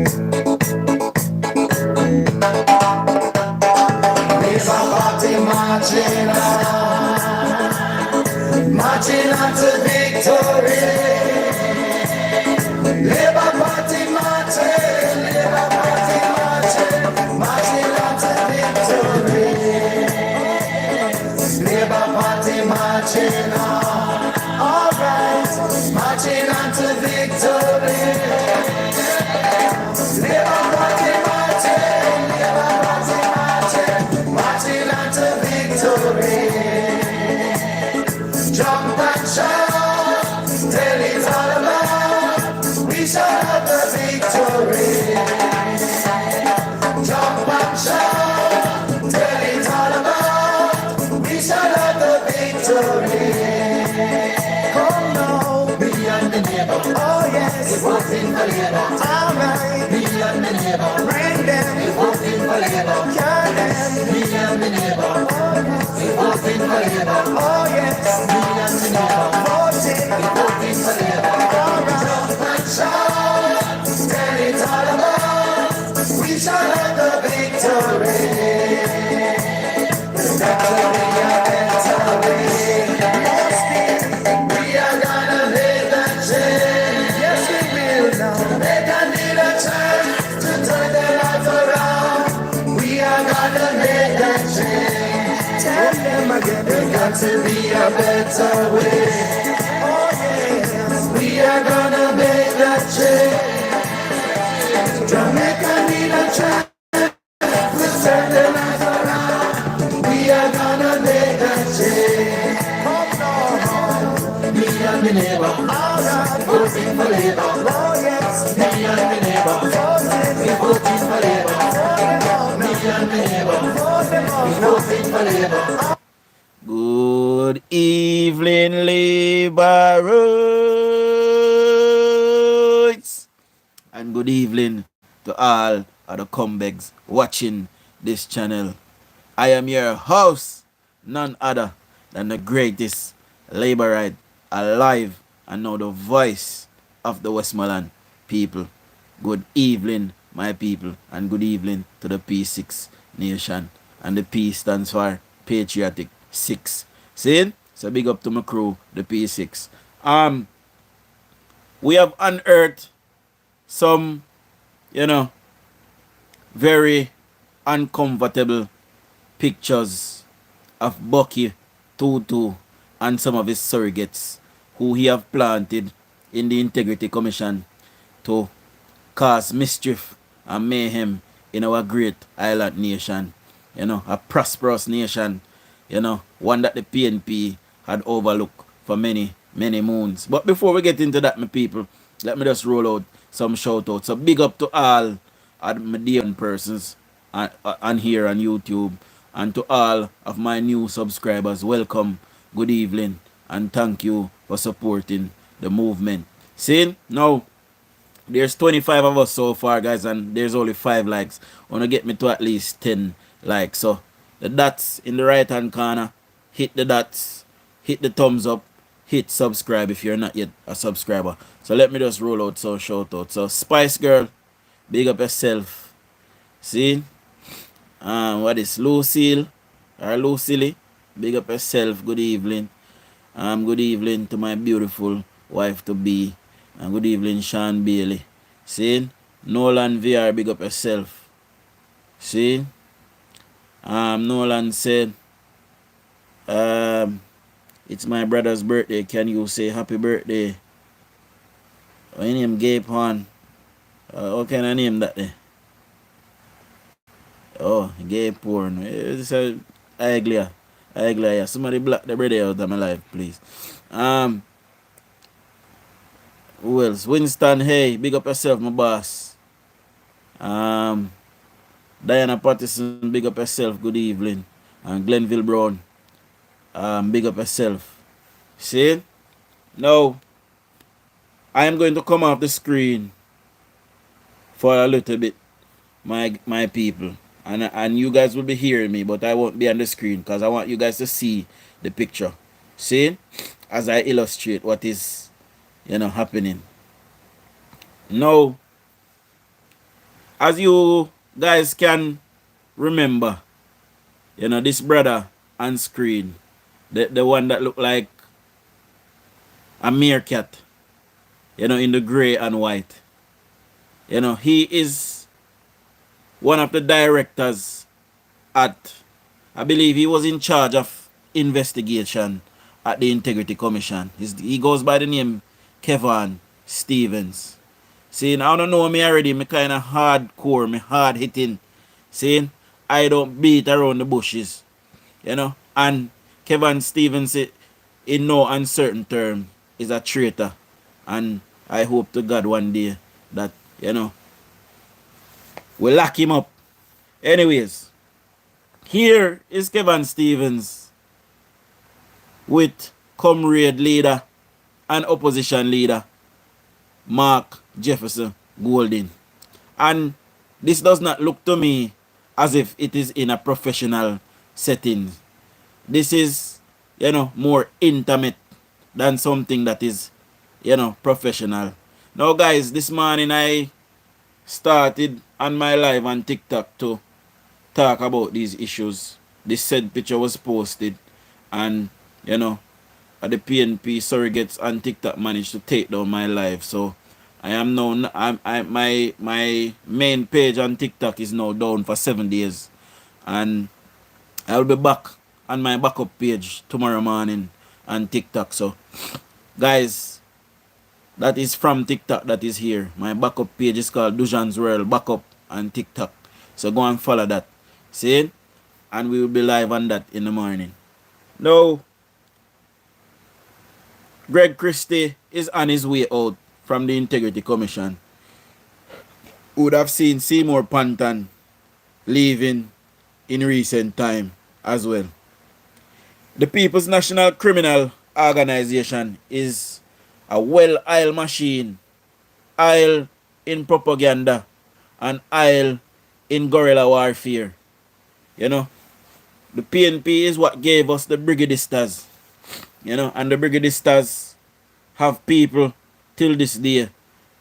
Labour Party marching on to victory. Labour Party marching on to victory. Labour Party marching on, alright, marching on to victory. Labour Party marching on to victory. Jump and shout, tell it all about, we shall have the victory. Jump and shout, tell it all about, we shall have the victory. Come now, me and the neighbor, oh yes, we're voting for Labour. Alright, me and the neighbor, bring them, we're voting for Labour. Carry them, me and the neighbor, oh yes, we're voting for Labour. Oh yes, me and the neighbor, voting, we're voting for Labour. Alright, jump and shout, tell it all about, we shall have the victory. Better way, a better way. We are gonna make that change. Yes, we will now. They can need a chance to turn their lives around. We are gonna make that change. Tell them again, there's got to be a better way. Oh yes, we are gonna make that change. Jamaica need a chance to turn their lives around. We are gonna make that change. Come on, me and the neighbor, alright, voting for Labour. Oh yes, me and the neighbor, voting, we voting for Labour. Me and the neighbor, we voting for Labour. Good evening, Labourites, and good evening to all of the comebacks watching this channel. I am your host, none other than the greatest Labourite alive and now the voice of the Westmoreland people. Good evening, my people, and good evening to the P6 Nation. And the P stands for Patriotic 6. See? So big up to my crew, the P6. We have unearthed some, very uncomfortable pictures of Bucky Tutu and some of his surrogates who he have planted in the Integrity Commission to cause mischief and mayhem in our great island nation. A prosperous nation, one that the PNP had overlooked for many, many moons. But before we get into that, my people, let me just roll out some shout-outs. So big up to all of my dear persons on here on YouTube, and to all of my new subscribers. Welcome, good evening, and thank you for supporting the movement. See, now, there's 25 of us so far, guys, and there's only 5 likes. I want to get me to at least 10 likes. So the dots in the right hand corner, hit the dots, hit the thumbs up, hit subscribe if you're not yet a subscriber. So let me just roll out some shout out. So Spice Girl, big up yourself. See, what is Lucille or Lucille, big up yourself. Good evening. Good evening to my beautiful wife to be. And good evening, Sean Bailey. See? Nolan VR, big up yourself. See? Nolan said, it's my brother's birthday. Can you say happy birthday? What name Gabe on? What kind of name that there? Oh, gay porn. It's a ugly. Yeah. Somebody block the birthday out of my life, please. Who else? Winston, hey, big up yourself, my boss. Diana Patterson, big up yourself, good evening. And Glenville Brown, big up yourself. See? Now, I am going to come off the screen for a little bit, my people. And you guys will be hearing me, but I won't be on the screen because I want you guys to see the picture. See? As I illustrate what is, happening. Now, As you guys can remember, you know, this brother on screen, the one that looked like a meerkat, you know, in the gray and white. You know, he is one of the directors at, I believe he was in charge of investigation at the Integrity Commission. He goes by the name Kevin Stevens. See, I don't know me already, me kind of hardcore, me hard hitting. See, I don't beat around the bushes, you know. And Kevin Stevens, in no uncertain term, is a traitor. And I hope to God one day that, you know, we lock him up. Anyways, here is Kevin Stevens with comrade leader and opposition leader Mark Jefferson Golding. And this does not look to me as if it is in a professional setting. This is, you know, more intimate than something that is, you know, professional. Now, guys, this morning I started on my live on TikTok to talk about these issues. This said picture was posted, and, you know, the PNP surrogates on TikTok managed to take down my live. So I am now, my main page on TikTok is now down for 7 days, and I will be back on my backup page tomorrow morning on TikTok. So, guys, that is from TikTok that is here. My backup page is called DUJON'S World Backup on TikTok. So go and follow that. See? And we will be live on that in the morning. Now, Greg Christie is on his way out from the Integrity Commission. Would have seen Seymour Panton leaving in recent time as well. The People's National Criminal Organization is a well-oiled machine, oil in propaganda and oil in guerrilla warfare. You know, the PNP is what gave us the brigadistas. You know, and the brigadistas have people till this day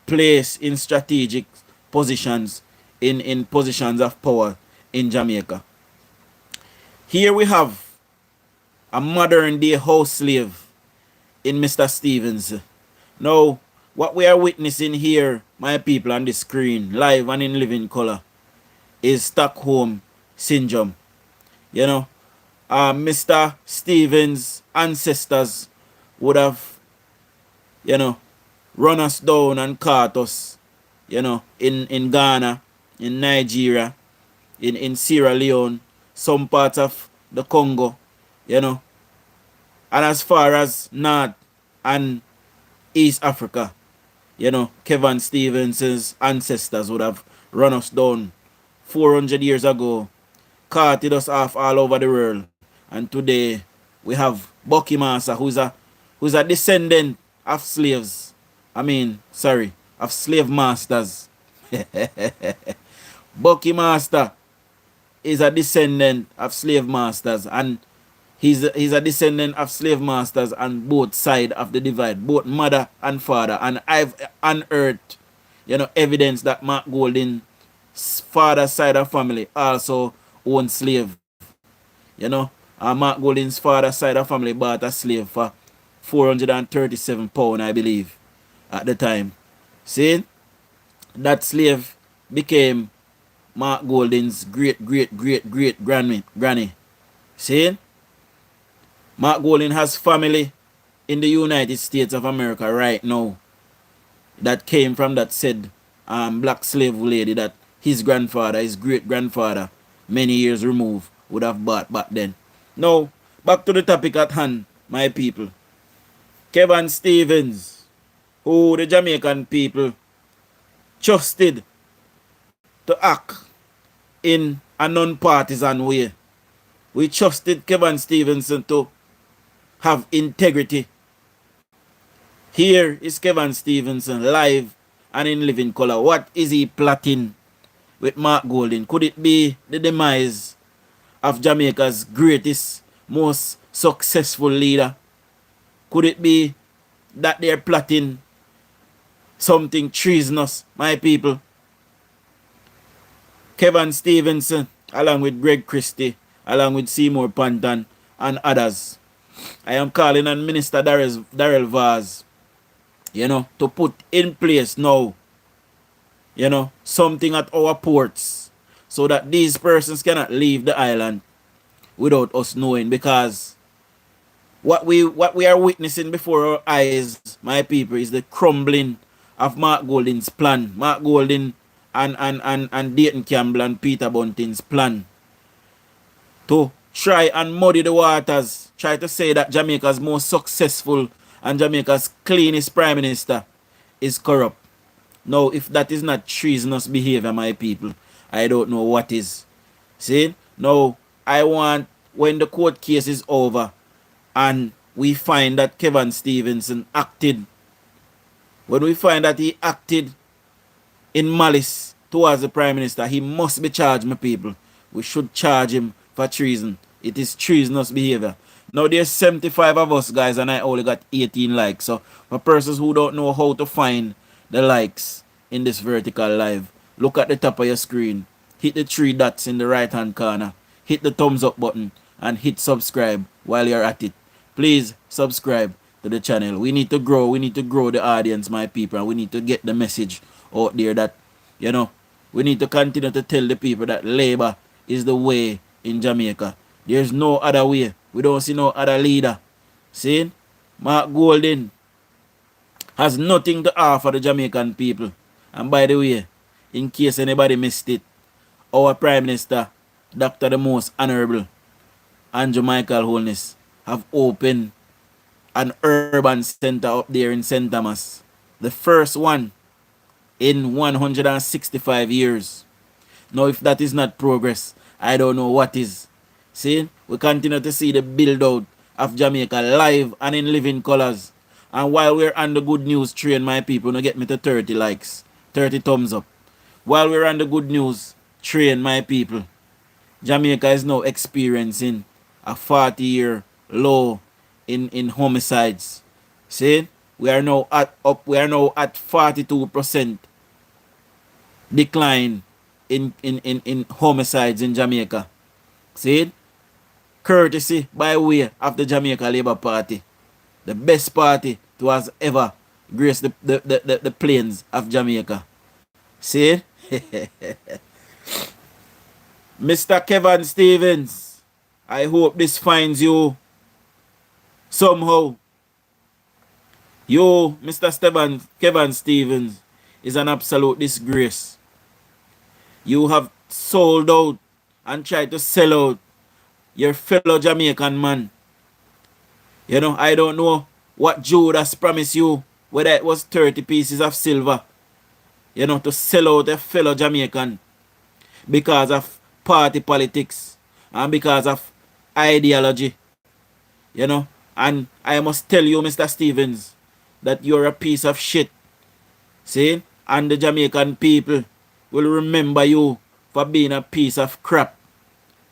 placed in strategic positions, in positions of power in Jamaica. Here we have a modern day house slave in Mr. Stevens. Now, what we are witnessing here, my people, on the screen, live and in living color, is Stockholm Syndrome. You know, Mr. Stevens' ancestors would have, you know, run us down and caught us, you know, in Ghana, in Nigeria, in Sierra Leone, some parts of the Congo, you know, and as far as North and East Africa, you know, Kevin Stevens' ancestors would have run us down 400 years ago, carted us off all over the world, and today we have Bucky Master, who's a descendant of slaves. Of slave masters. Bucky Master is a descendant of slave masters, and he's a descendant of slave masters on both sides of the divide, both mother and father. And I've unearthed, you know, evidence that Mark Golding's father's side of family also owned slave. You know, Mark Golding's father's side of family bought a slave for £437, I believe, at the time. See, that slave became Mark Golding's great granny. See, Mark Golding has family in the United States of America right now that came from that said black slave lady that his grandfather, his great grandfather, many years removed, would have bought back then. Now, back to the topic at hand, my people. Kevin Stevens, who the Jamaican people trusted to act in a non-partisan way. We trusted Kevin Stevenson to have integrity. Here is Kevin Stevenson live and in living color. What is he plotting with Mark Golding? Could it be the demise of Jamaica's greatest, most successful leader? Could it be that they're plotting something treasonous, my people? Kevin Stevenson, along with Greg Christie, along with Seymour Panton and others. I am calling on Minister Darrell Vaz, to put in place now, something at our ports so that these persons cannot leave the island without us knowing, because what we are witnessing before our eyes, my people, is the crumbling of Mark Golding's plan. Mark Golding and Dayton Campbell and Peter Bunting's plan to try and muddy the waters, try to say that Jamaica's most successful and Jamaica's cleanest prime minister is corrupt. Now, if that is not treasonous behavior, my people, I don't know what is. See? Now, I want, when the court case is over and we find that Kevin Stevenson acted, when we find that he acted in malice towards the prime minister, he must be charged, my people. We should charge him for treason. It is treasonous behavior. Now, there's 75 of us, guys, and I only got 18 likes. So, for persons who don't know how to find the likes in this vertical live, look at the top of your screen. Hit the 3 dots in the right hand corner. Hit the thumbs up button and hit subscribe while you're at it. Please subscribe to the channel. We need to grow. We need to grow the audience, my people. And we need to get the message out there that, we need to continue to tell the people that labor is the way in Jamaica. There's no other way. We don't see no other leader. See? Mark Golding has nothing to offer the Jamaican people. And by the way, in case anybody missed it, our Prime Minister, Dr. the Most Honorable Andrew Michael Holness, have opened an urban center up there in St. Thomas. The first one in 165 years. Now, if that is not progress, I don't know what is. See, we continue to see the build out of Jamaica live and in living colors. And while we're on the good news train, my people, now get me to 30 likes, 30 thumbs up. While we're on the good news train, my people, Jamaica is now experiencing a 40-year low in homicides. See, we are now at 42% decline in homicides in Jamaica. See, courtesy by way of the Jamaica Labour Party, the best party to has ever graced the plains of Jamaica. See? Mr. Kevin Stevens, I hope this finds you somehow. You, Mr. Kevin Stevens, is an absolute disgrace. You have sold out and tried to sell out your fellow Jamaican man. I don't know what Judas promised you, whether it was 30 pieces of silver, to sell out a fellow Jamaican because of party politics and because of ideology. And I must tell you, Mr. Stevens, that you're a piece of shit. See? And the Jamaican people will remember you for being a piece of crap.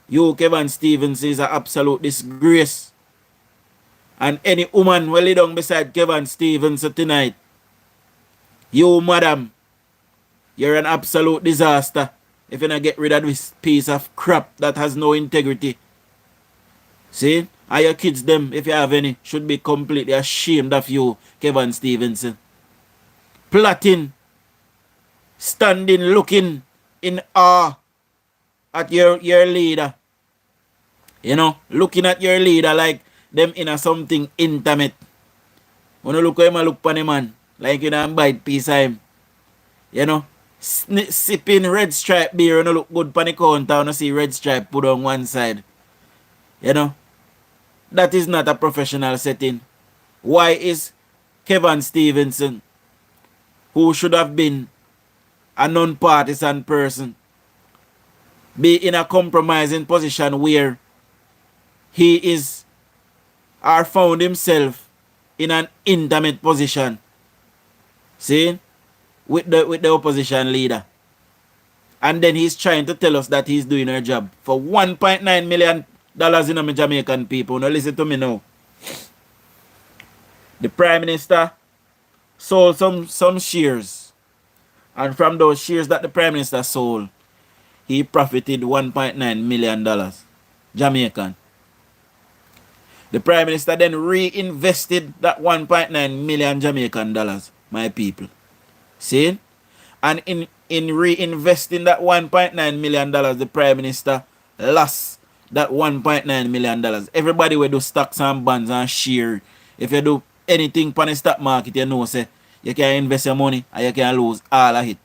You, Kevin Stevens, is an absolute disgrace. And any woman will lay down beside Kevin Stevens tonight, you, madam, you're an absolute disaster if you don't get rid of this piece of crap that has no integrity. See? And your kids, them, if you have any, should be completely ashamed of you, Kevin Stevenson. Plotting, standing, looking in awe at your leader. Looking at your leader like them in a something intimate. When you look at him, look upon him, man, like you don't bite piece of him. Sipping red stripe beer, and you look good upon the counter, and you see red stripe put on one side. That is not a professional setting. Why is Kevin Stevenson, who should have been a non-partisan person, be in a compromising position where he is or found himself in an intimate position, see, with the opposition leader? And then he's trying to tell us that he's doing her job for $1.9 million in my Jamaican people. Now listen to me now. The Prime Minister sold some shares. And from those shares that the Prime Minister sold, he profited $1.9 million Jamaican. The Prime Minister then reinvested that 1.9 million Jamaican dollars, my people. See? And in reinvesting that $1.9 million, the Prime Minister lost that $1.9 million. Everybody will do stocks and bonds and share. If you do anything on the stock market, you know, say, you can invest your money and you can lose all of it.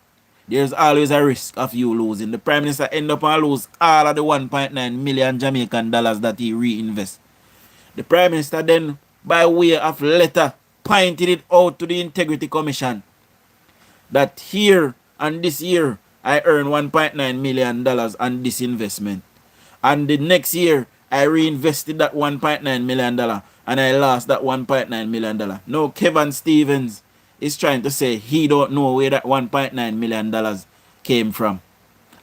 There's always a risk of you losing. The Prime Minister end up and lose all of the 1.9 million Jamaican dollars that he reinvest. The Prime Minister then, by way of letter, pointed it out to the Integrity Commission that here and this year I earned $1.9 million on this investment. And the next year I reinvested that $1.9 million and I lost that $1.9 million. Now Kevin Stevens is trying to say he don't know where that $1.9 million came from.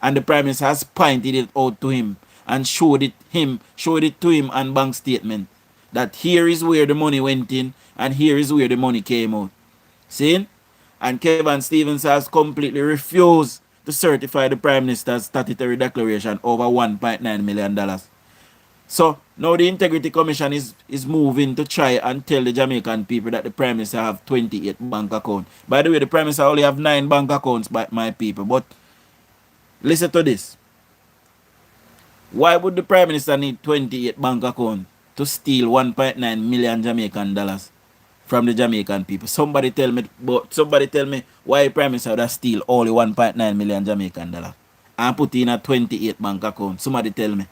And the Prime Minister has pointed it out to him and showed it to him on bank statement that here is where the money went in and here is where the money came out. See? And Kevin Stevens has completely refused to certify the Prime Minister's statutory declaration over $1.9 million. So now the Integrity Commission is moving to try and tell the Jamaican people that the Prime Minister have 28 bank accounts. By the way, the Prime Minister only have 9 bank accounts, by my people. But listen to this. Why would the Prime Minister need 28 bank accounts to steal 1.9 million Jamaican dollars from the Jamaican people? Somebody tell me why the Prime Minister would steal only 1.9 million Jamaican dollars and put in a 28 bank account. Somebody tell me.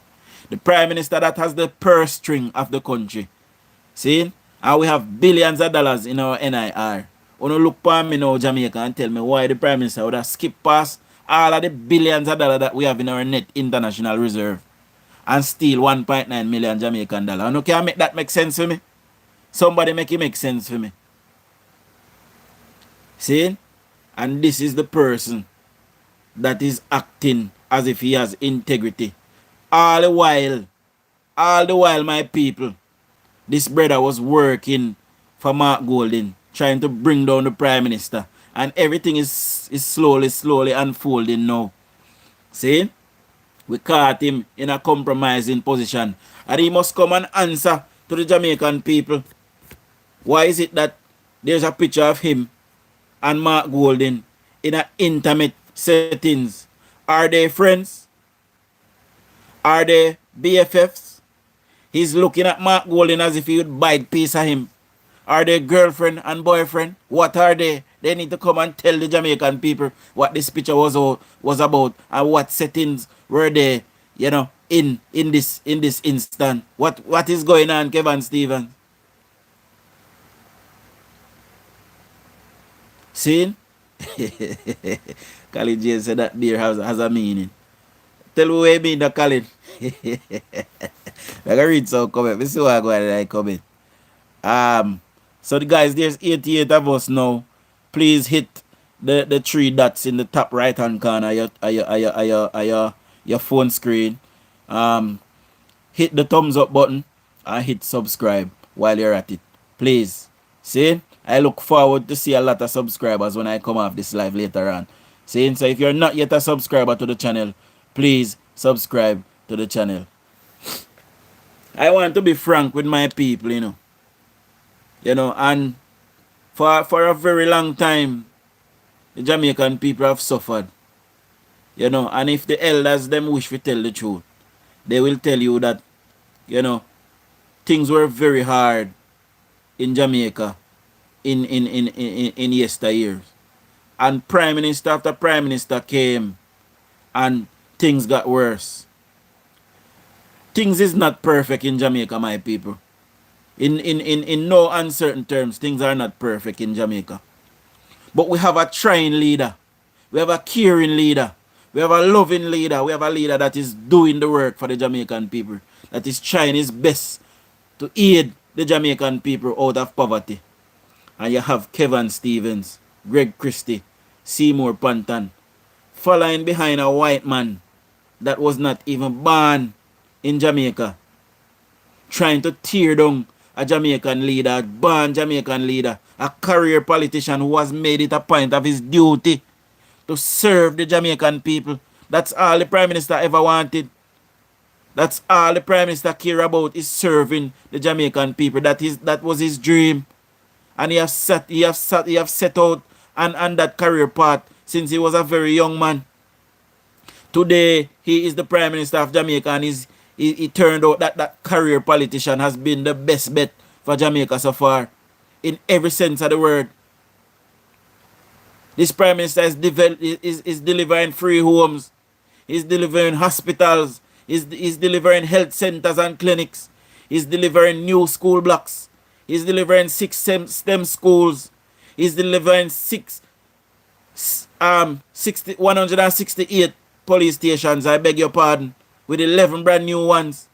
The Prime Minister that has the purse string of the country. See? And we have billions of dollars in our NIR. When you look for me now, Jamaica, and tell me why the Prime Minister would have skipped past all of the billions of dollars that we have in our net international reserve and steal 1.9 million Jamaican dollars. And can make that make sense for me? Somebody make it make sense for me. See? And this is the person that is acting as if he has integrity. All the while, my people, this brother was working for Mark Golding, trying to bring down the Prime Minister. And everything is slowly unfolding now. See? We caught him in a compromising position. And he must come and answer to the Jamaican people. Why is it that there's a picture of him and Mark Golding in an intimate settings? Are they friends? Are they BFFs? He's looking at Mark Golding as if he would bite a piece of him. Are they girlfriend and boyfriend? What are they? They need to come and tell the Jamaican people what this picture was about and what settings were they, you know, in this instant. What is going on, Kevin Stevens? See? Khalid J said that there has a meaning. Tell me what you mean, that Khalid. I can read some comment. Let's see what I go ahead and comment. So the guys, there's 88 of us now. Please hit the 3 dots in the top right hand corner of your phone screen. Hit the thumbs up button and hit subscribe while you're at it. Please. See? I look forward to see a lot of subscribers when I come off this live later on. See? So if you're not yet a subscriber to the channel, please subscribe to the channel. I want to be frank with my people, you know. You know, and for a very long time, the Jamaican people have suffered. You know, and if the elders them wish to tell the truth, they will tell you that, you know, things were very hard in Jamaica in yesteryears. And Prime Minister after Prime Minister came and things got worse. Things is not perfect in Jamaica, my people. In no uncertain terms, things are not perfect in Jamaica. But we have a trying leader. We have a caring leader. We have a loving leader. We have a leader that is doing the work for the Jamaican people. That is trying his best to aid the Jamaican people out of poverty. And you have Kevin Stevens, Greg Christie, Seymour Panton, following behind a white man that was not even born in Jamaica, trying to tear down a Jamaican leader, a born Jamaican leader, a career politician who has made it a point of his duty to serve the Jamaican people That's all the Prime Minister ever wanted. That's all the Prime Minister care about is serving the Jamaican people. That was his dream. And he have set out on that career path since he was a very young man. Today, he is the Prime Minister of Jamaica, and he turned out that career politician has been the best bet for Jamaica so far, in every sense of the word. This Prime Minister is delivering free homes, he's delivering hospitals, he's delivering health centers and clinics, he's delivering new school blocks, he's delivering 6 STEM schools, he's delivering 168 police stations, I beg your pardon, with 11 brand new ones.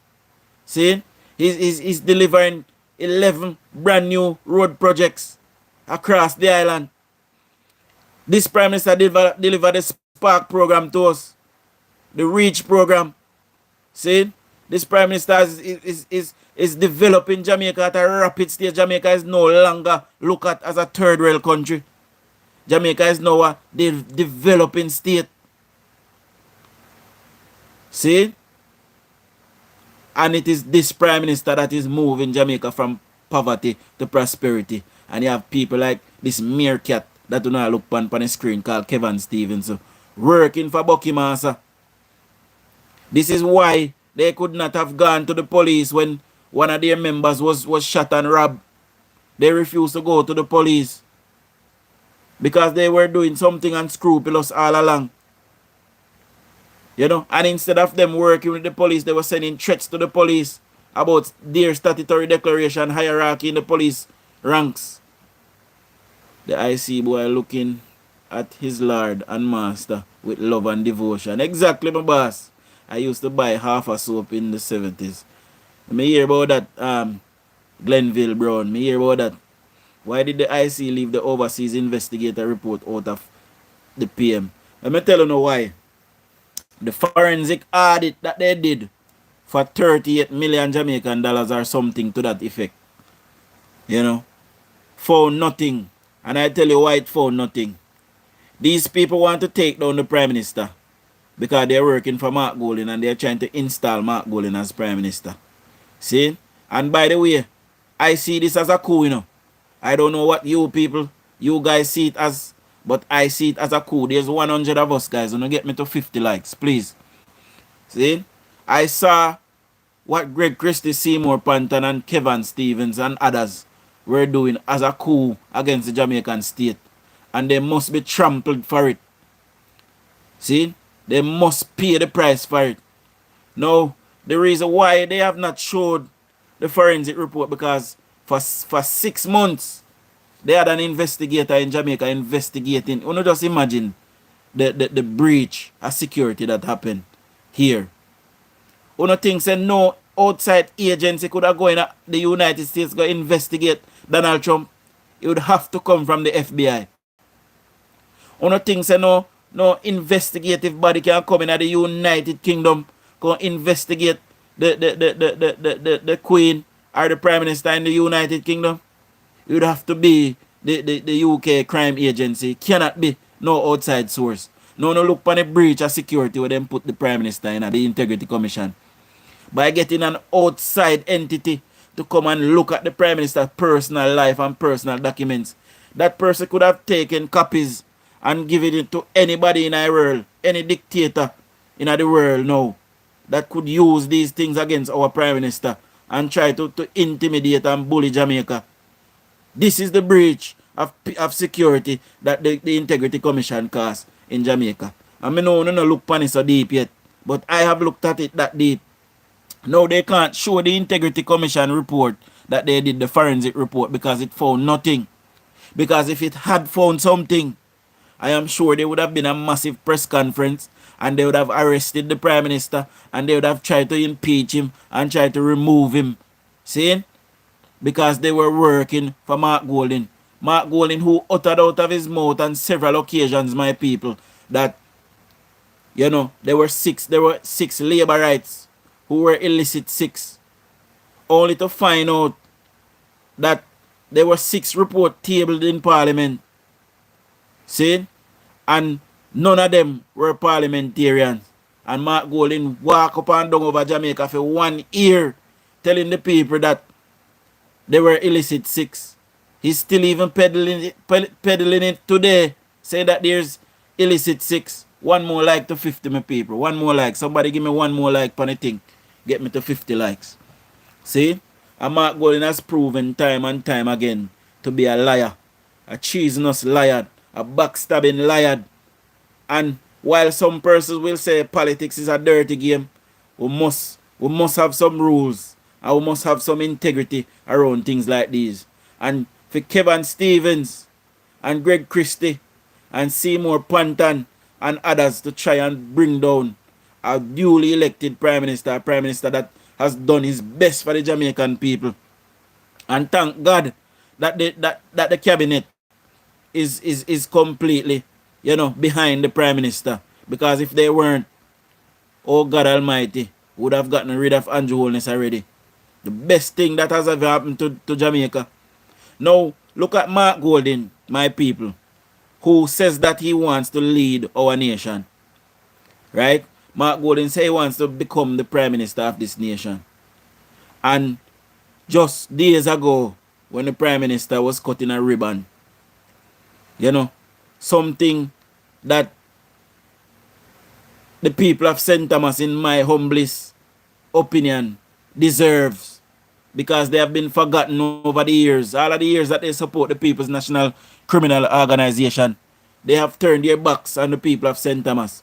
See? He's delivering 11 brand new road projects across the island. This Prime Minister delivered the Spark program to us, the Reach program. See? This Prime Minister is developing Jamaica at a rapid stage. Jamaica is no longer looked at as a third world country. Jamaica is now a developing state. See? And it is this Prime Minister that is moving Jamaica from poverty to prosperity. And you have people like this meerkat that do not look on the screen called Kevin Stevens working for Buckymassa. This is why they could not have gone to the police when one of their members was shot and robbed. They refused to go to the police because they were doing something unscrupulous all along. You know, and instead of them working with the police, they were sending threats to the police about their statutory declaration hierarchy in the police ranks. The IC boy looking at his lord and master with love and devotion. Exactly, my boss. I used to buy half a soap in the 70s. Me hear about that, Glenville Brown. Me hear about that. Why did the IC leave the overseas investigator report out of the PM? Let me tell you now why. The forensic audit that they did for 38 million Jamaican dollars or something to that effect, you know, found nothing. And I tell you why it found nothing. These people want to take down the Prime Minister because they're working for Mark Golding and they're trying to install Mark Golding as Prime Minister. See? And by the way, I see this as a coup, you know. I don't know what you guys see it as, but I see it as a coup. There's 100 of us, guys. Don't get me to 50 likes, please. See? I saw what Greg Christie, Seymour Panton, and Kevin Stevens and others were doing as a coup against the Jamaican state. And they must be trampled for it. See? They must pay the price for it. Now, the reason why they have not showed the forensic report because for 6 months, they had an investigator in Jamaica investigating. You know, just imagine the breach of security that happened here. You know, think say no outside agency could have gone in the United States go investigate Donald Trump. It would have to come from the FBI. You know, think say no investigative body can come in the United Kingdom go investigate the Queen or the Prime Minister in the United Kingdom. It would have to be the UK crime agency. It cannot be no outside source. No look on the breach of security where them put the Prime Minister in the Integrity Commission. By getting an outside entity to come and look at the Prime Minister's personal life and personal documents. That person could have taken copies and given it to anybody in our world, any dictator in the world now that could use these things against our Prime Minister and try to intimidate and bully Jamaica. This is the breach of security that the Integrity Commission caused in Jamaica. I mean, no look upon it so deep yet, but I have looked at it that deep. Now they can't show the Integrity Commission report that they did the forensic report because it found nothing. Because if it had found something, I am sure there would have been a massive press conference and they would have arrested the Prime Minister and they would have tried to impeach him and tried to remove him. See? Because they were working for Mark Golding. Mark Golding, who uttered out of his mouth on several occasions, my people, that, you know, there were six labor rights who were illicit 6. Only to find out that there were 6 reports tabled in Parliament. See? And none of them were parliamentarians. And Mark Golding walk up and down over Jamaica for 1 year telling the people that they were illicit six. He's still even peddling it today, saying that there's illicit six. One more like to 50, my people. One more like. Somebody give me one more like on the thing. Get me to 50 likes. See? And Mark Golding has proven time and time again to be a liar. A treasonous liar. A backstabbing liar. And while some persons will say politics is a dirty game, we must have some rules. And we must have some integrity around things like these. And for Kevin Stevens and Greg Christie and Seymour Panton and others to try and bring down a duly elected Prime Minister, a Prime Minister that has done his best for the Jamaican people. And thank God that the cabinet is completely, behind the Prime Minister. Because if they weren't, oh God Almighty, would have gotten rid of Andrew Holness already. The best thing that has ever happened to Jamaica. Now, look at Mark Golding, my people, who says that he wants to lead our nation. Right? Mark Golding says he wants to become the Prime Minister of this nation. And just days ago, when the Prime Minister was cutting a ribbon, something that the people of St. Thomas, in my humblest opinion, deserves, because they have been forgotten over the years. All of the years that they support the People's National Criminal Organization, they have turned their backs on the people of St. Thomas.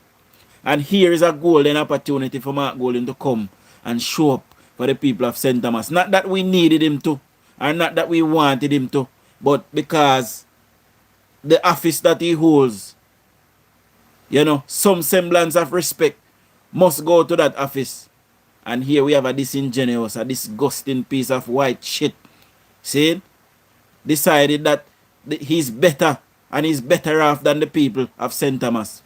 And here is a golden opportunity for Mark Golding to come and show up for the people of St. Thomas. Not that we needed him to, or not that we wanted him to, but because the office that he holds, some semblance of respect must go to that office. And here we have a disingenuous, a disgusting piece of white shit. See? Decided that he's better and he's better off than the people of St. Thomas.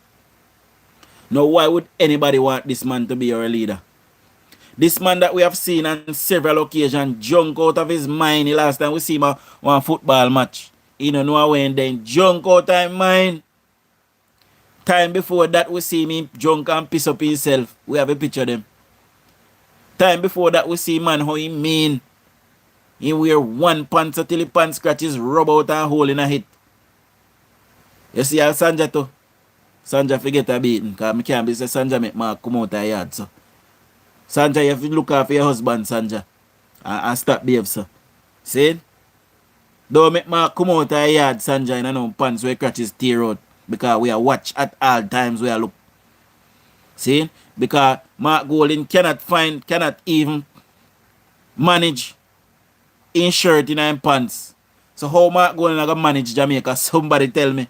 Now, why would anybody want this man to be our leader? This man that we have seen on several occasions junk out of his mind. The last time we see him on a football match. He don't know when then junk out of his mind. Time before that we see him drunk and piss up himself. We have a picture of them. Time before that we see man how he mean. He wear one pants until the pants scratches rub out and hole in a hit. You see how Sanja too? Sanja forget a beating, because I can't be say Sanja make Mark come out of yard, so. Sanja, you have to look after your husband, Sanja. And stop behave, so. See? Don't make Mark come out of yard, Sanja, and no pants where scratches tear out. Because we are watch at all times we are look. See? Because Mark Golding cannot even manage in shirt in and pants. So how Mark Golding are gonna manage Jamaica? Somebody tell me.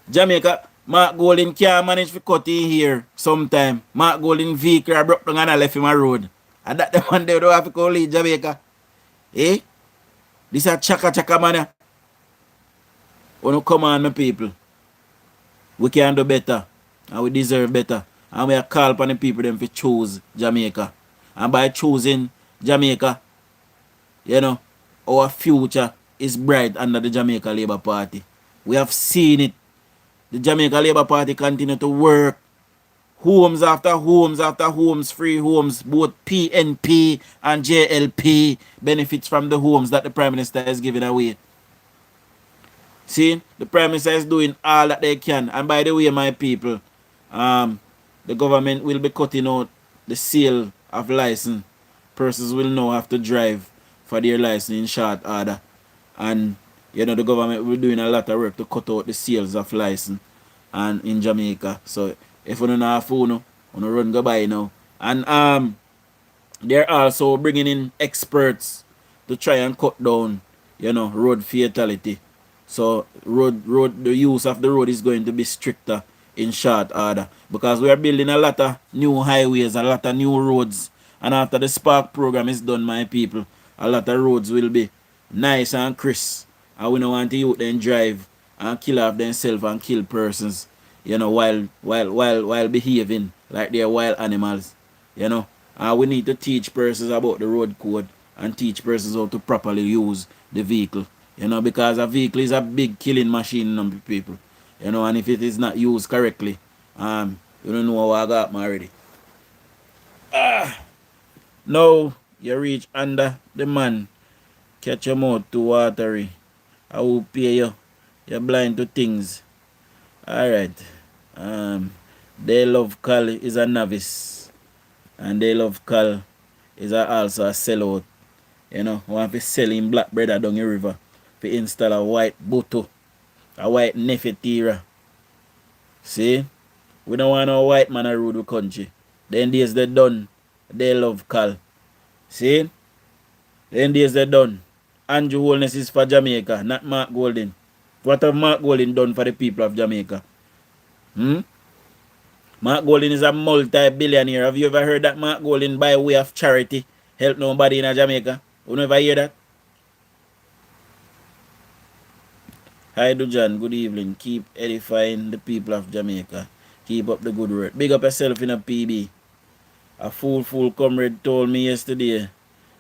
Jamaica, Mark Golding can't manage to cut in here sometime. Mark Golding vehicle broke down and I left him a road. And that the man they don't have to go leave Jamaica. This a chaka man. Wanna come on, my people. We can do better. And we deserve better. And we are call upon the people them to choose Jamaica. And by choosing Jamaica, our future is bright under the Jamaica Labour Party. We have seen it. The Jamaica Labour Party continue to work. Homes after homes after homes, free homes, both PNP and JLP benefits from the homes that the Prime Minister is giving away. See, the Prime Minister is doing all that they can. And by the way, my people, the government will be cutting out the sale of license. Persons will now have to drive for their license in short order. And, the government will be doing a lot of work to cut out the sales of license and in Jamaica. So, if you don't have a phone, you run go by now. And they're also bringing in experts to try and cut down, road fatality. So the use of the road is going to be stricter in short order, because we are building a lot of new highways, a lot of new roads, and after the Spark program is done, my people, a lot of roads will be nice and crisp, and we don't want the youth then drive and kill off themselves and kill persons, while behaving like they're wild animals, and we need to teach persons about the road code and teach persons how to properly use the vehicle. Because a vehicle is a big killing machine, people. You know, and if it is not used correctly, you don't know how I got me already. Now you reach under the man, catch your mouth too watery. I will pay you. You're blind to things. Alright. They love Cal is a novice. And they love Cal is also a sellout. You know, want to sell him black bread down the river. To install a white buto. A white Nefetira. See? We don't want no white man to rule the country. Then days they done. They love Cal. See? Then days they done. Andrew Holness is for Jamaica, not Mark Golden. What have Mark Golden done for the people of Jamaica? Mark Golden is a multi-billionaire. Have you ever heard that Mark Golden by way of charity help nobody in Jamaica? You never hear that? Hi DUJON, good evening. Keep edifying the people of Jamaica. Keep up the good work. Big up yourself in a PB. A fool comrade told me yesterday,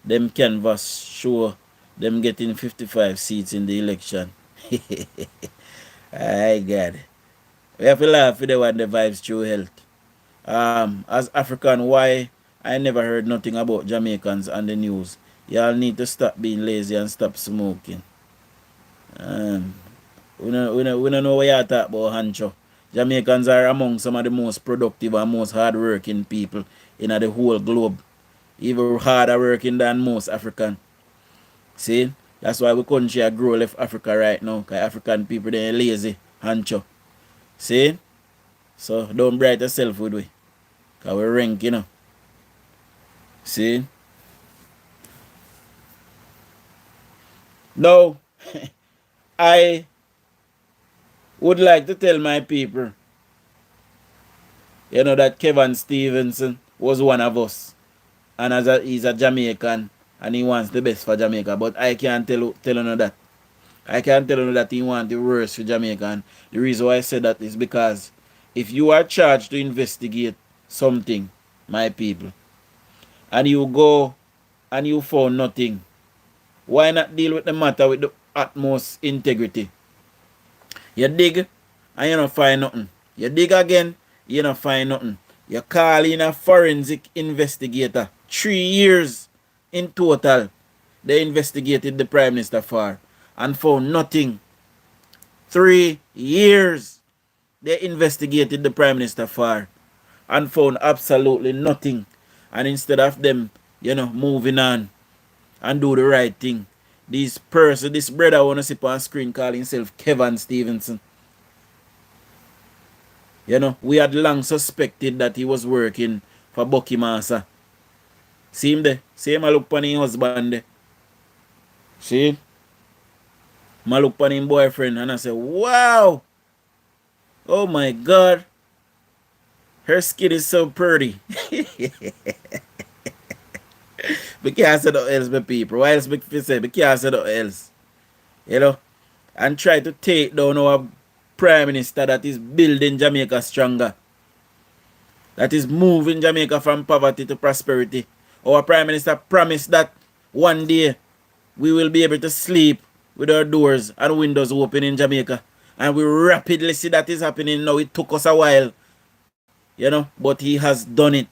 them canvas show them getting 55 seats in the election. I God. We have to laugh with the one the vibes true health. As African, why I never heard nothing about Jamaicans on the news. Y'all need to stop being lazy and stop smoking. We don't know what y'all talk about, Hancho. Jamaicans are among some of the most productive and most hard-working people in the whole globe. Even harder working than most African. See? That's why we country grow left Africa right now. Because African people, they're lazy, Hancho. See? So, don't bright yourself with we. Because we rank, you know. See? Now, I would like to tell my people, you know, that Kevin Stevenson was one of us. And he's a Jamaican and he wants the best for Jamaica. But I can't tell you that. I can't tell you that he wants the worst for Jamaica. And the reason why I said that is because if you are charged to investigate something, my people, and you go and you found nothing, why not deal with the matter with the utmost integrity? You dig and you don't find nothing. You dig again, you don't find nothing. You call in a forensic investigator. 3 years in total, they investigated the Prime Minister for and found nothing. 3 years they investigated the Prime Minister for and found absolutely nothing. And instead of them, you know, moving on and do the right thing, this brother wanna sit on screen call himself Kevin Stevenson. You know, we had long suspected that he was working for Bucky Massa. See him there? See him look upon his husband there? See? I look upon his boyfriend and I say, wow! Oh my God! Her skin is so pretty. We can't say no else, my people. Why else we say? We can't say no else. You know? And try to take down our Prime Minister that is building Jamaica stronger. That is moving Jamaica from poverty to prosperity. Our Prime Minister promised that one day we will be able to sleep with our doors and windows open in Jamaica. And we rapidly see that is happening now. It took us a while. You know, but he has done it.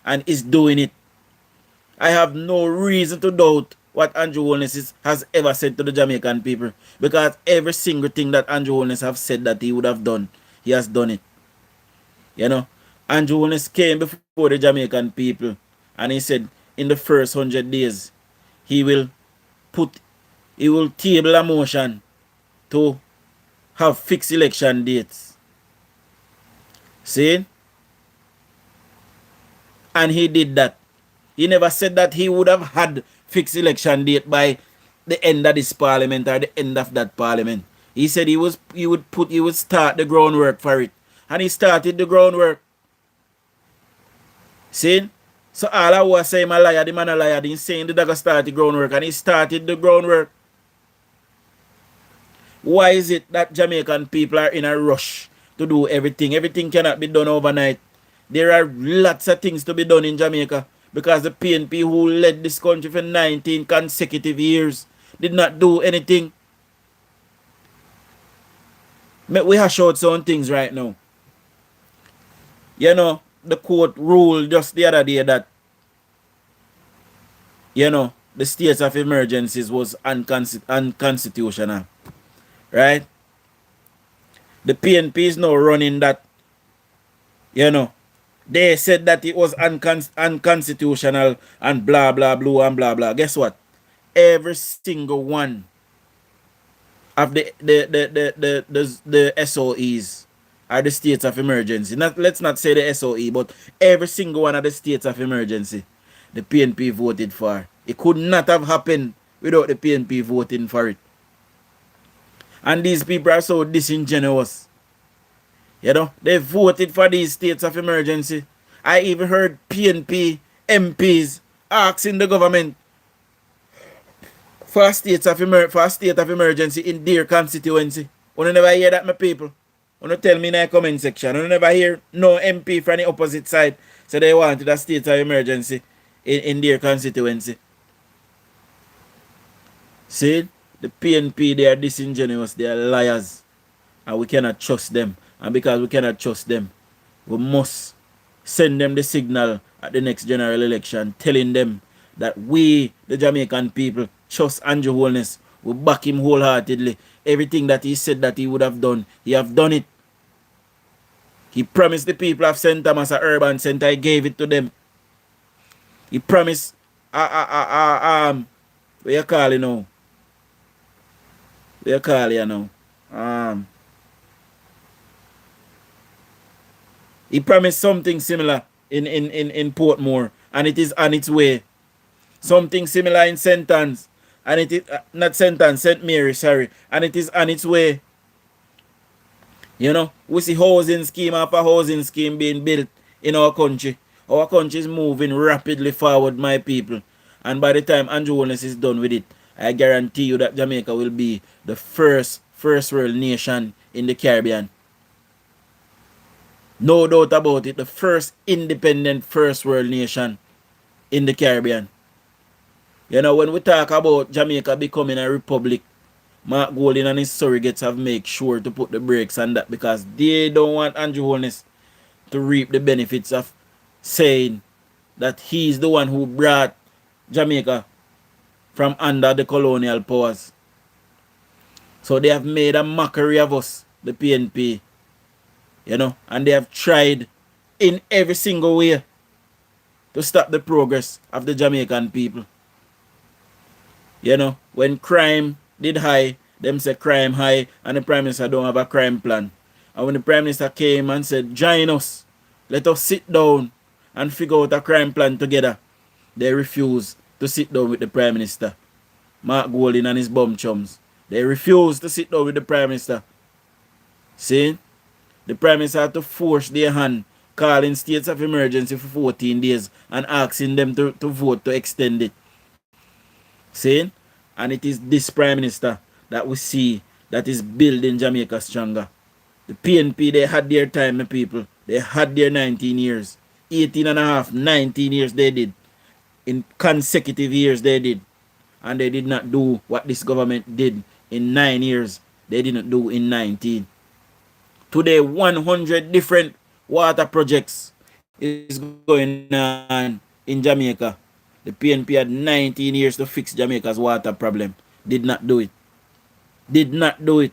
And is doing it. I have no reason to doubt what Andrew Holness has ever said to the Jamaican people. Because every single thing that Andrew Holness have said that he would have done, he has done it. You know, Andrew Holness came before the Jamaican people and he said in the first 100 days, he will table a motion to have fixed election dates. See? And he did that. He never said that he would have had fixed election date by the end of this parliament or the end of that parliament. He said he would start the groundwork for it. And he started the groundwork. See? So all I was saying, my liar, the man a liar, he's saying the dog start the groundwork and he started the groundwork. Why is it that Jamaican people are in a rush to do everything? Everything cannot be done overnight. There are lots of things to be done in Jamaica because the PNP who led this country for 19 consecutive years did not do anything. We hash out some things right now. You know, the court ruled just the other day that, you know, the states of emergencies was unconstitutional. Right? The PNP is now running that, you know. They said that it was unconstitutional and blah, blah, blah, and blah, blah. Guess what? Every single one of the SOEs are the states of emergency. Let's not say the SOE, but every single one of the states of emergency, the PNP voted for. It could not have happened without the PNP voting for it. And these people are so disingenuous. You know, they voted for these states of emergency. I even heard PNP MPs asking the government for a state of emergency in their constituency. You never hear that, my people. You tell me in the comment section. You never hear no MP from the opposite side so they wanted a state of emergency in their constituency. See, the PNP, they are disingenuous, they are liars, and we cannot trust them. And because we cannot trust them, we must send them the signal at the next general election, telling them that we, the Jamaican people, trust Andrew Holness. We back him wholeheartedly. Everything that he said that he would have done, he have done it. He promised the people of St. Thomas a urban center, he gave it to them. He promised, what you call it now? What you call it now? He promised something similar in Portmore, and it is on its way. Something similar in St. Anne's, and it is not St. Anne's, St. Mary, sorry, and it is on its way. You know, we see housing scheme after housing scheme being built in our country. Our country is moving rapidly forward, my people. And by the time Andrew Holness is done with it, I guarantee you that Jamaica will be the first world nation in the Caribbean. No doubt about it, the first independent first world nation in the Caribbean. You know, when we talk about Jamaica becoming a republic, Mark Golding and his surrogates have made sure to put the brakes on that because they don't want Andrew Holness to reap the benefits of saying that he's the one who brought Jamaica from under the colonial powers. So they have made a mockery of us, the PNP. You know, and they have tried in every single way to stop the progress of the Jamaican people. You know, when crime did high, them say crime high, and the Prime Minister don't have a crime plan. And when the Prime Minister came and said, join us, let us sit down and figure out a crime plan together, they refused to sit down with the Prime Minister. Mark Golding and his bum chums. They refused to sit down with the Prime Minister. See? The Prime Minister had to force their hand, calling states of emergency for 14 days and asking them to vote to extend it. See? And it is this Prime Minister that we see that is building Jamaica stronger. The PNP, they had their time, my people. They had their 19 years. 18 and a half, 19 years they did. In consecutive years they did. And they did not do what this government did in 9 years. They didn't do in 19. Today, 100 different water projects is going on in Jamaica. The PNP had 19 years to fix Jamaica's water problem. Did not do it. Did not do it.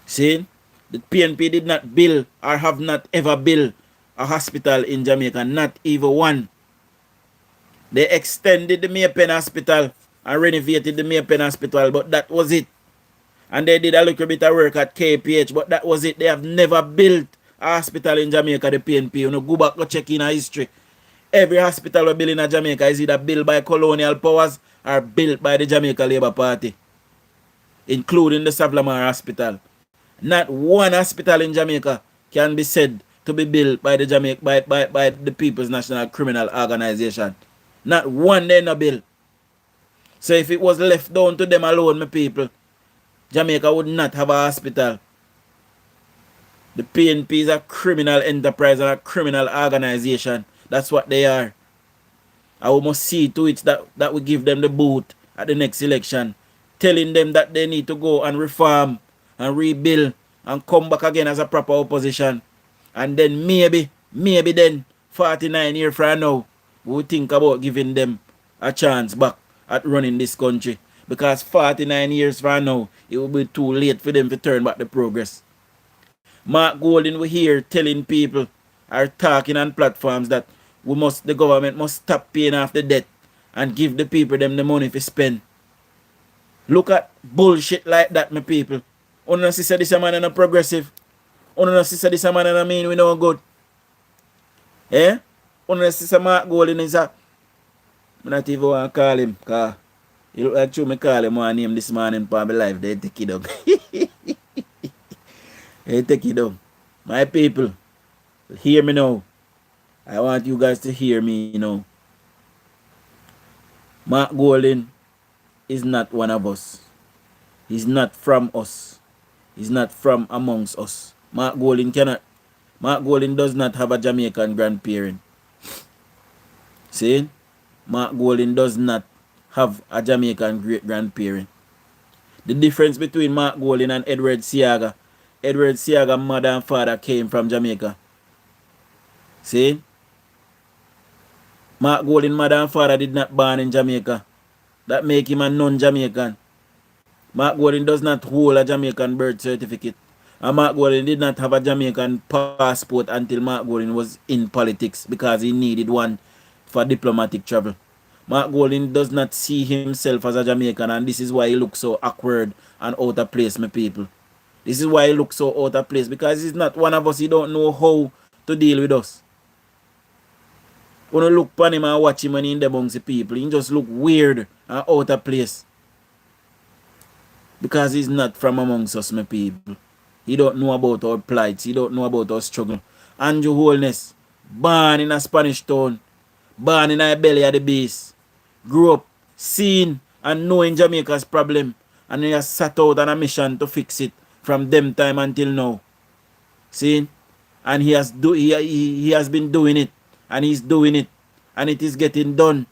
See? The PNP did not build or have not ever built a hospital in Jamaica. Not even one. They extended the Maypen Hospital and renovated the Maypen Hospital, but that was it. And they did a little bit of work at KPH, but that was it. They have never built a hospital in Jamaica, the PNP. You know, go back, go check in our history. Every hospital we build in Jamaica is either built by colonial powers or built by the Jamaica Labour Party, including the Savlamar Hospital. Not one hospital in Jamaica can be said to be built by the by the People's National Criminal Organization. Not one they not built. So if it was left down to them alone, my people, Jamaica would not have a hospital. The PNP is a criminal enterprise and a criminal organization. That's what they are. And we must see to it that we give them the boot at the next election, telling them that they need to go and reform and rebuild and come back again as a proper opposition. And then maybe then 49 years from now, we think about giving them a chance back at running this country. Because 49 years from now, it will be too late for them to turn back the progress. Mark Golden, we here telling people, are talking on platforms that the government must stop paying off the debt and give the people them the money to spend. Look at bullshit like that, my people. Una si say this a man and a progressive. Una si say this a man and a mean we no good. Eh? Una si say Mark Golden is a... I not even want to call him, because he look like true me call him one name this morning for my life. They take it down. They take it down. My people, hear me now. I want you guys to hear me, you know. Mark Golden is not one of us. He's not from us. He's not from amongst us. Mark Golden does not have a Jamaican grandparent. See? Mark Golden does not have a Jamaican great-grandparent. The difference between Mark Golden and Edward Seaga mother and father came from Jamaica. See? Mark Golden mother and father did not born in Jamaica. That make him a non-Jamaican. Mark Golden does not hold a Jamaican birth certificate. And Mark Golden did not have a Jamaican passport until Mark Golden was in politics because he needed one for diplomatic travel. Mark Golden does not see himself as a Jamaican, and this is why he looks so awkward and out of place, my people. This is why he looks so out of place, because he's not one of us. He don't know how to deal with us. When you look upon him and watch him when he's in the amongst the people, he just look weird and out of place. Because he's not from amongst us, my people. He don't know about our plights. He don't know about our struggle. Andrew Holness, born in a Spanish town, born in a belly of the base, grew up seeing and knowing Jamaica's problem, and he has set out on a mission to fix it from them time until now. See? And he has been doing it, and he's doing it, and it is getting done.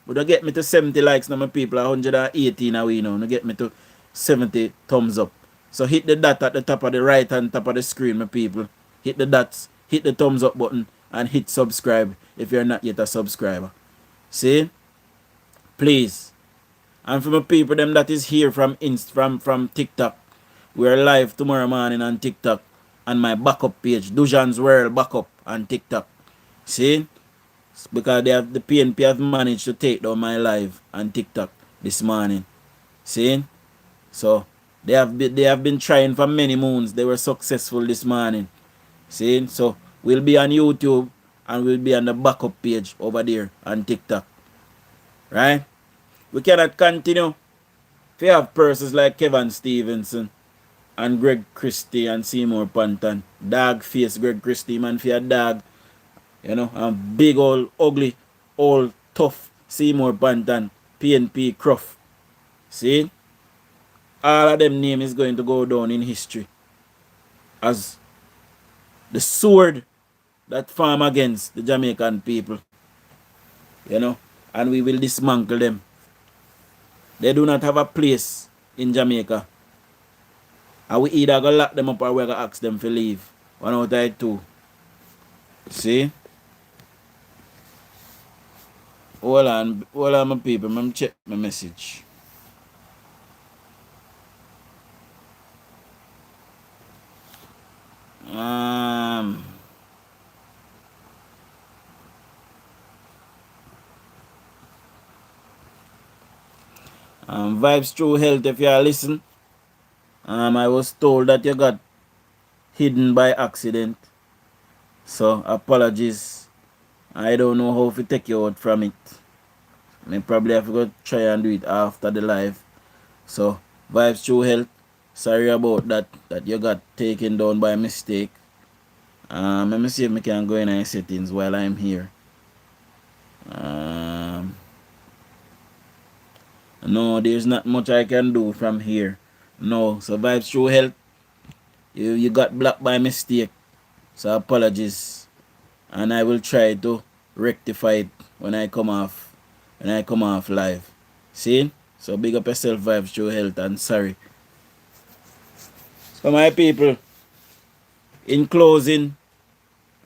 But don't get me to 70 likes now, my people, 118 away now. Don't get me to 70 thumbs up. So hit the dot at the top of the right hand top of the screen, my people. Hit the dots, hit the thumbs up button, and hit subscribe if you're not yet a subscriber. See? Please. And for my people them that is here from TikTok, we're live tomorrow morning on TikTok on my backup page, DUJON'S World Backup on TikTok. See? Because the PNP have managed to take down my live on TikTok this morning. See? So they have been trying for many moons. They were successful this morning. See? So we'll be on YouTube and we'll be on the backup page over there on TikTok. Right? We cannot continue if you have persons like Kevin Stevenson and Greg Christie and Seymour Panton. Dog face Greg Christie, man, for a dog. You know, and big old ugly, old tough Seymour Panton, PNP Cruff. See? All of them name is going to go down in history as the sword that farm against the Jamaican people. You know, and we will dismantle them. They do not have a place in Jamaica. And we either go lock them up or we go ask them to leave. One out of two. See? Hold on my people. Let me check my message. Vibes True Health, if you are listening. I was told that you got hidden by accident. So apologies. I don't know how to take you out from it. I probably have to go try and do it after the live. So Vibes True Health, sorry about that you got taken down by mistake. Let me see if I can go in my settings while I'm here. No, there's not much I can do from here. No, so Vibes True Health, you got blocked by mistake. So apologies. And I will try to rectify it when I come off live. See? So big up yourself, Vibes True Health, and sorry. So my people, in closing,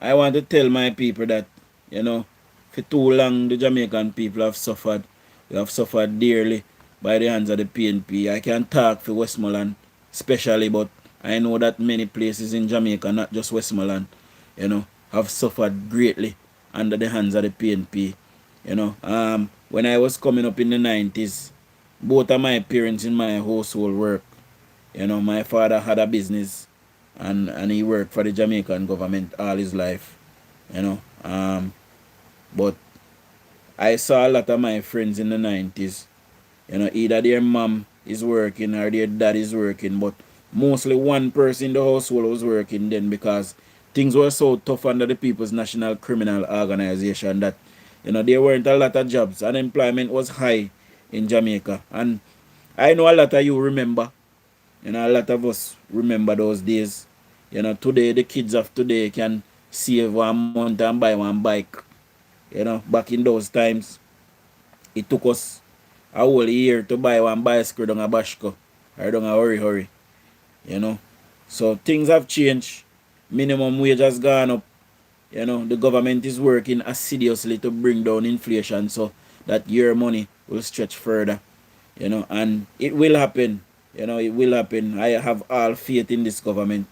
I want to tell my people that, you know, for too long the Jamaican people have suffered. We have suffered dearly by the hands of the PNP. I can talk for Westmoreland especially, but I know that many places in Jamaica, not just Westmoreland, you know, have suffered greatly under the hands of the PNP. You know, when I was coming up in the 90s, both of my parents in my household work. You know, my father had a business and he worked for the Jamaican government all his life. You know, but I saw a lot of my friends in the 90s. You know, either their mom is working or their dad is working, but mostly one person in the household was working then because things were so tough under the People's National Criminal Organization that, you know, there weren't a lot of jobs. Unemployment was high in Jamaica. And I know a lot of you remember, you know, a lot of us remember those days. You know, today, the kids of today can save 1 month and buy one bike. You know, back in those times, it took us a whole year to buy one bicycle down a Bashko or down a hurry. You know, so things have changed. Minimum wage has gone up. You know, the government is working assiduously to bring down inflation so that your money will stretch further. You know, and it will happen. You know, it will happen. I have all faith in this government.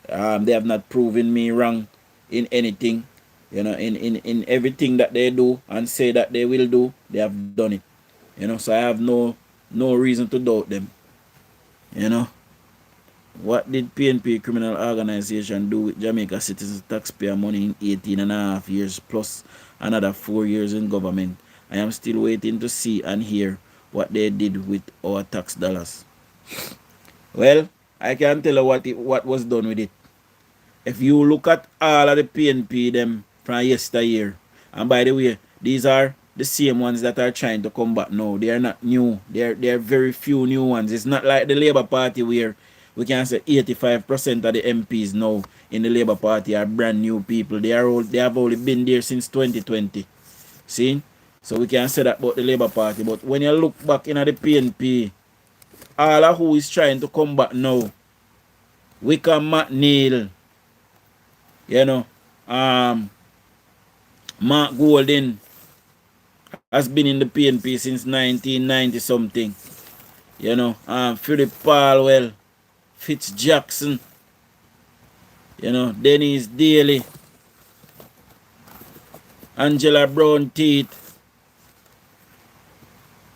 They have not proven me wrong in anything. You know, in everything that they do and say that they will do, they have done it. You know, so I have no reason to doubt them. You know, what did PNP criminal organization do with Jamaica citizens taxpayer money in 18 and a half years plus another 4 years in government? I am still waiting to see and hear what they did with our tax dollars. Well, I can tell you what was done with it. If you look at all of the PNP them from yesteryear, and by the way, these are the same ones that are trying to come back now. They are not new. There are very few new ones. It's not like the Labour Party where we can say 85% of the MPs now in the Labour Party are brand new people. They have only been there since 2020. See? So we can say that about the Labour Party. But when you look back in the PNP, all of who is trying to come back now, Wickham McNeil, you know, Mark Golden has been in the PNP since 1990 something. You know, Philip Palwell, Fitz Jackson, you know, Dennis Daly, Angela Brown Teeth.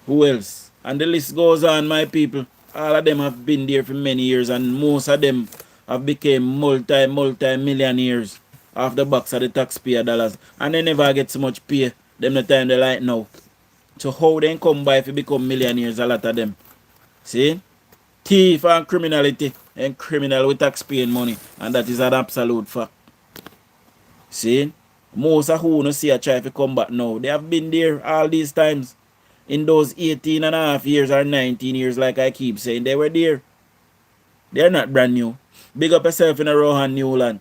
Who else? And the list goes on, my people. All of them have been there for many years, and most of them have become multi-millionaires off the backs of the taxpayer dollars. And they never get so much pay them the time they like now. So how they come by if you become millionaires, a lot of them. See? Thief and criminality and criminal with taxpaying money. And that is an absolute fact. See? Most of who no see a try to come back now. They have been there all these times. In those 18 and a half years or 19 years, like I keep saying, they were there. They're not brand new. Big up yourself in a Rohan Newland.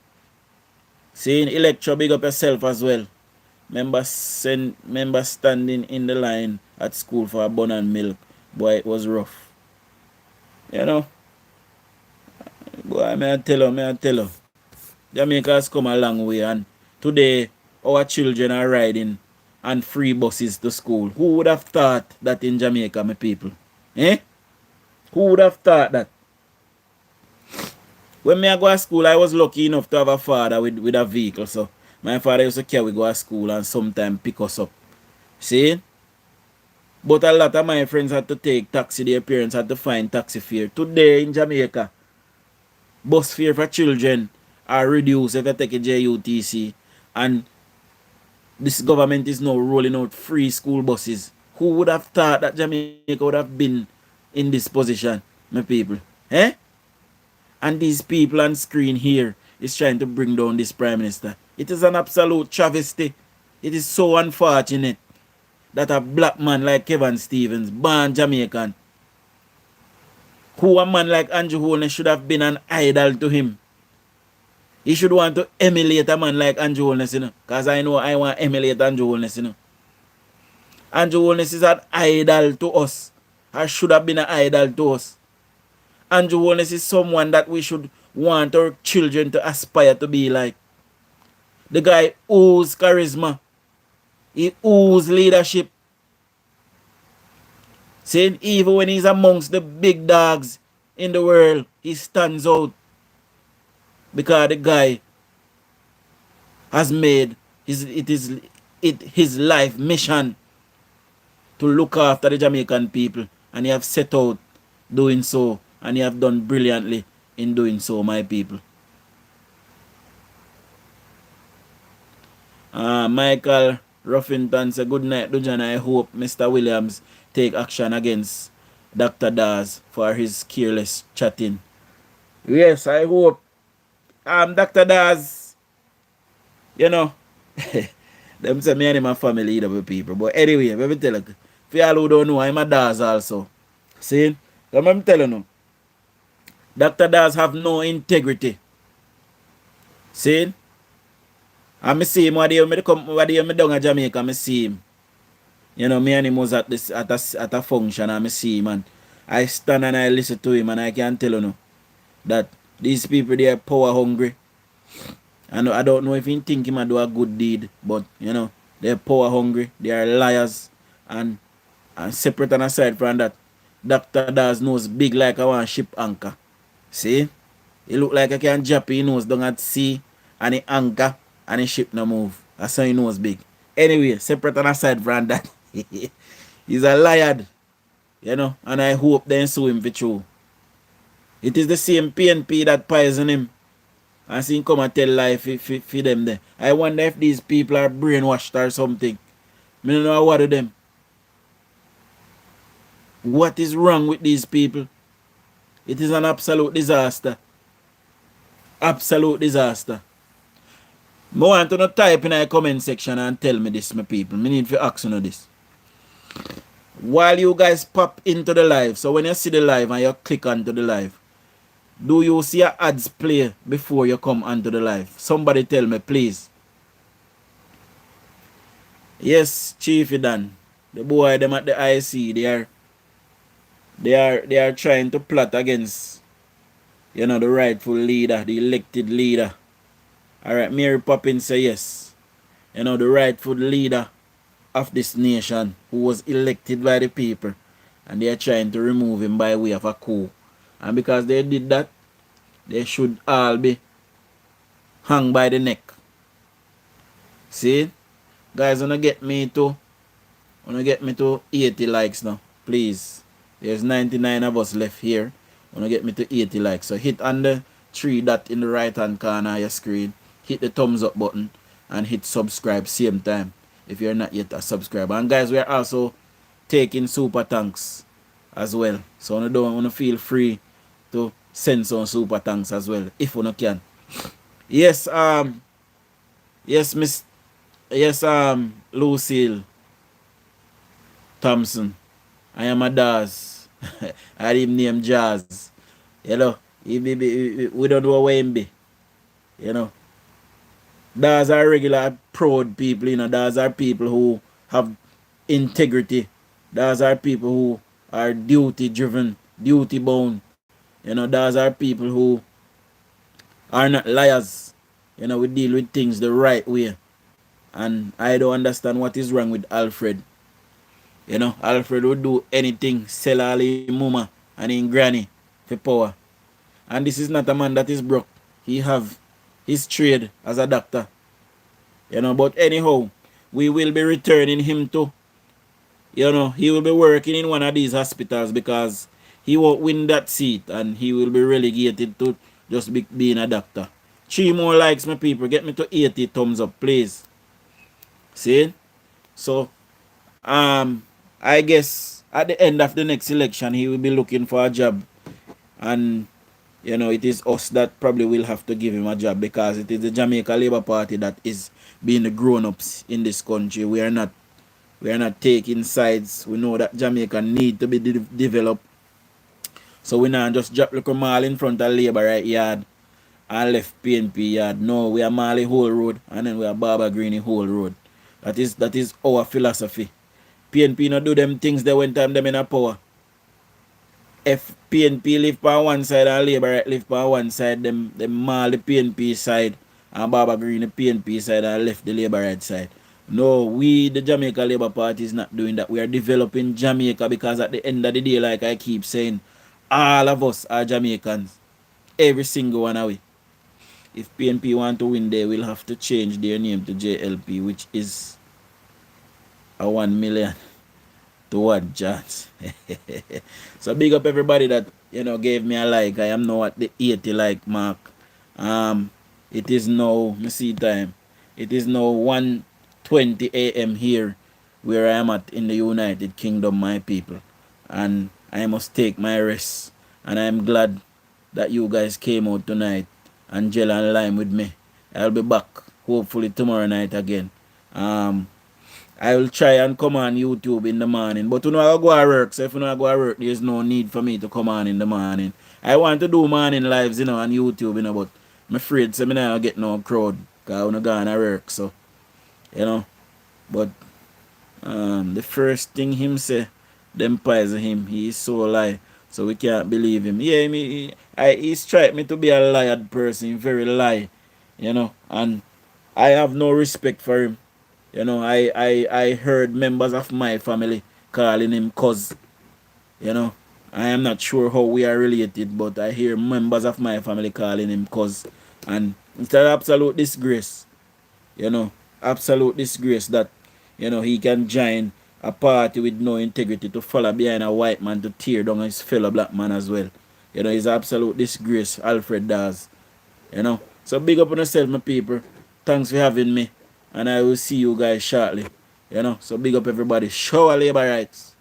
See, in Electro, big up yourself as well. Member standing in the line at school for a bun and milk. Boy, it was rough. You know? Boy, may I tell you. Jamaica has come a long way, and today our children are riding on free buses to school. Who would have thought that in Jamaica, my people? Eh? Who would have thought that? When me I go to school, I was lucky enough to have a father with a vehicle. So my father used to carry go to school and sometimes pick us up. See? But a lot of my friends had to take taxi. Their parents had to find taxi fare. Today in Jamaica, bus fare for children are reduced if you take a JUTC. And this government is now rolling out free school buses. Who would have thought that Jamaica would have been in this position, my people? Eh? And these people on screen here is trying to bring down this Prime Minister. It is an absolute travesty. It is so unfortunate that a black man like Kevin Stevens, born Jamaican, who a man like Andrew Holness should have been an idol to him. He should want to emulate a man like Andrew Holness, you know. Because I know I want to emulate Andrew Holness, you know. Andrew Holness is an idol to us. Or should have been an idol to us. Andrew Holness is someone that we should want our children to aspire to be like. The guy oozes charisma. He oozes leadership. Saying even when he's amongst the big dogs in the world, he stands out. Because the guy has made his life mission to look after the Jamaican people. And he have set out doing so. And he have done brilliantly in doing so, my people. Michael Ruffington said, good night, Dujan. I hope Mr. Williams take action against Dr. Daz for his careless chatting. Yes, I hope. Dr. Daz, you know, them say me and my family eat up people. But anyway, let me tell you, for y'all who don't know, I'm a Daz also. See? So I'm telling you, Dr. Daz have no integrity. See? And I see him when I down in Jamaica, I see him. You know, me and him was at a function and I see him, and I stand and I listen to him, and I can tell you that these people, they are power hungry. And I don't know if he think he might do a good deed, but you know, they're power hungry, they are liars, and separate and aside from that, Dr. Daz knows big like I want ship anchor. See? He look like I can jump his nose down at sea, and he anchor, and the ship no move. That's how he knows big. Anyway, separate and aside from that, he's a liar, you know, and I hope they sue him for true. It is the same PNP that poison him. And see him come and tell life for them there. I wonder if these people are brainwashed or something. I don't know what of them. What is wrong with these people? It is an absolute disaster. Absolute disaster. I want to type in the comment section and tell me this, my people. I need to ask you this. While you guys pop into the live, so when you see the live and you click onto the live, do you see your ads play before you come onto the live? Somebody tell me, please. Yes, Chiefy Dan. The boy them at the IC, they are trying to plot against, you know, the rightful leader, the elected leader. Alright, Mary Poppins say yes. You know, the rightful leader of this nation who was elected by the people, and they are trying to remove him by way of a coup. And because they did that, they should all be hung by the neck. See? Guys, wanna get me to 80 likes now. Please. There's 99 of us left here. Wanna get me to 80 likes. So hit on the 3 dot in the right hand corner of your screen. Hit the thumbs up button and hit subscribe same time if you're not yet a subscriber. And guys, we are also taking super thanks as well. So you don't want to feel free to send some super thanks as well if you can. Yes, Lucille Thompson. I am a Daz. I him name Jazz. You know, we don't know where him be. You know. Those are regular proud people, you know. Those are people who have integrity. Those are people who are duty driven, duty bound. You know, those are people who are not liars. You know, we deal with things the right way. And I don't understand what is wrong with Alfred. You know, Alfred would do anything, sell all his mama and his granny for power. And this is not a man that is broke. He have his trade as a doctor. You know, but anyhow, we will be returning him to, you know, he will be working in one of these hospitals because he won't win that seat and he will be relegated to just being a doctor. 3 more likes, my people. Get me to 80 thumbs up, please. See? So, I guess at the end of the next election, he will be looking for a job. And you know, it is us that probably will have to give him a job because it is the Jamaica Labour Party that is being the grown-ups in this country. We are not taking sides. We know that Jamaica need to be developed. So we not just drop like a mall in front of Labour right yard and left PNP yard. No, we are Marley whole road and then we are Barbara Greeny whole road. That is our philosophy. PNP not do them things they when time them in a power. if PNP live on one side and Labour right live on one side, them maul the PNP side and Baba Green the PNP side and left the Labour right side. No, we, the Jamaica Labour Party, is not doing that. We are developing Jamaica because at the end of the day, like I keep saying, all of us are Jamaicans. Every single one of we. If PNP want to win, they will have to change their name to JLP, which is a 1 million to 1 chance. So big up everybody that, gave me a like. I am now at the 80 like mark. It is now, me see time. It is now 1:20 a.m. here where I am at in the United Kingdom, my people. And I must take my rest. And I am glad that you guys came out tonight and gel and lime with me. I'll be back hopefully tomorrow night again. I will try and come on YouTube in the morning. But I go to work. So if I go to work, there's no need for me to come on in the morning. I want to do morning lives, on YouTube, but I'm afraid so I not get no crowd. Because I go to work. So, But the first thing him say, them poison him. He is so lie. So we can't believe him. Yeah, he strike me to be a lied person, very lie, and I have no respect for him. I heard members of my family calling him cuz, I am not sure how we are related, but I hear members of my family calling him cuz, and it's an absolute disgrace, absolute disgrace that, he can join a party with no integrity to follow behind a white man to tear down his fellow black man as well. It's an absolute disgrace, Alfred Dawes. So big up on yourself, my people. Thanks for having me. And I will see you guys shortly. So big up everybody. Show our labor rights.